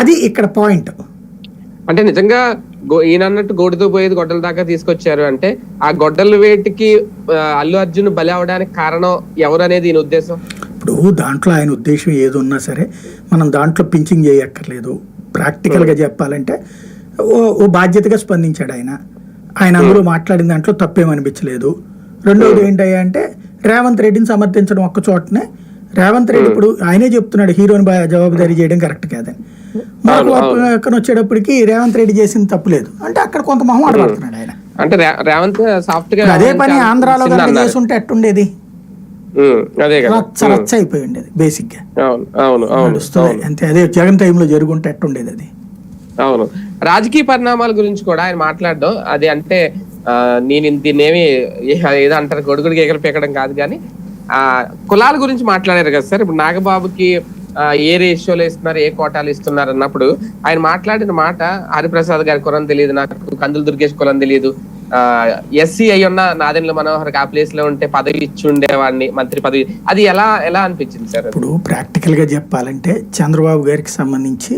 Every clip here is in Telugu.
అది ఇక్కడ పాయింట్. అంటే నిజంగా ఈయన అన్నట్టు గోడితో పోయేది గొడ్డల దాకా తీసుకొచ్చారు అంటే ఆ గొడ్డల వేటికి అల్లు అర్జున్ బలి అవడానికి కారణం ఎవరు అనేది ఈయన ఉద్దేశం. ఇప్పుడు దాంట్లో ఆయన ఉద్దేశం ఏది ఉన్నా సరే మనం దాంట్లో పించింగ్ చేయక్కర్లేదు. ప్రాక్టికల్గా చెప్పాలంటే ఓ బాధ్యతగా స్పందించాడు ఆయన. ఆయన అందరూ మాట్లాడిన దాంట్లో తప్పేమనిపించలేదు. రెండవది ఏంటయ్యా అంటే రేవంత్ రెడ్డిని సమర్థించడం ఒక్క చోటనే. రేవంత్ రెడ్డి ఇప్పుడు ఆయనే చెప్తున్నాడు హీరోని జవాబుదారీ చేయడం కరెక్ట్ కాదని. మాకు పక్కన వచ్చేటప్పటికి రేవంత్ రెడ్డి చేసింది తప్పులేదు అంటే అక్కడ కొంత మొహం ఆడబడుతున్నాడు ఆయన. అంటే రేవంత్ సాఫ్ట్ గా అదే పని ఆంధ్రాలో చేసుంటే ఎట్టుండేది, రచ్చ అయిపోయి ఉండేది బేసిక్ గా. అంతే అదే జగన్ టైంలో జరుగుంటే ఎట్టుండేది అది. అవును, రాజకీయ పరిణామాల గురించి కూడా ఆయన మాట్లాడడం అది అంటే నేను దీన్నేమి ఏదో అంటారు గొడుగుడికి ఎగర పీకడం కాదు కానీ కులాల గురించి మాట్లాడారు కదా సార్. ఇప్పుడు నాగబాబుకి ఏ రేషియోలో ఇస్తున్నారు, ఏ కోటాలు ఇస్తున్నారు అన్నప్పుడు ఆయన మాట్లాడిన మాట హరిప్రసాద్ గారి కులం తెలియదు, నాకు కందులు దుర్గేష్ కులం తెలియదు, ఎస్సీ అయి ఉన్న నాదెండ్ల మనోహర్ ఆ ప్లేస్ లో ఉంటే పదవి ఇచ్చి ఉండేవాడిని, మంత్రి పదవి. అది ఎలా అనిపించింది సార్? ఇప్పుడు ప్రాక్టికల్ గా చెప్పాలంటే చంద్రబాబు గారికి సంబంధించి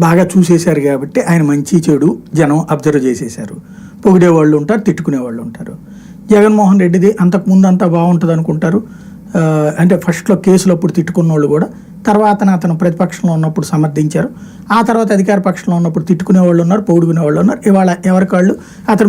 బాగా చూసేశారు కాబట్టి ఆయన మంచి చెడు జనం అబ్జర్వ్ చేసేశారు. పొగిడే వాళ్ళు ఉంటారు, తిట్టుకునే వాళ్ళు ఉంటారు. జగన్మోహన్ రెడ్డిది అంతకుముందు అంతా బాగుంటుంది అనుకుంటారు. అంటే ఫస్ట్లో కేసులు అప్పుడు తిట్టుకున్న వాళ్ళు కూడా తర్వాత అతను ప్రతిపక్షంలో ఉన్నప్పుడు సమర్థించారు. ఆ తర్వాత అధికార పక్షంలో ఉన్నప్పుడు తిట్టుకునే వాళ్ళు ఉన్నారు, పొగుడుకునే వాళ్ళు ఉన్నారు. ఇవాళ ఎవరికి వాళ్ళు అతను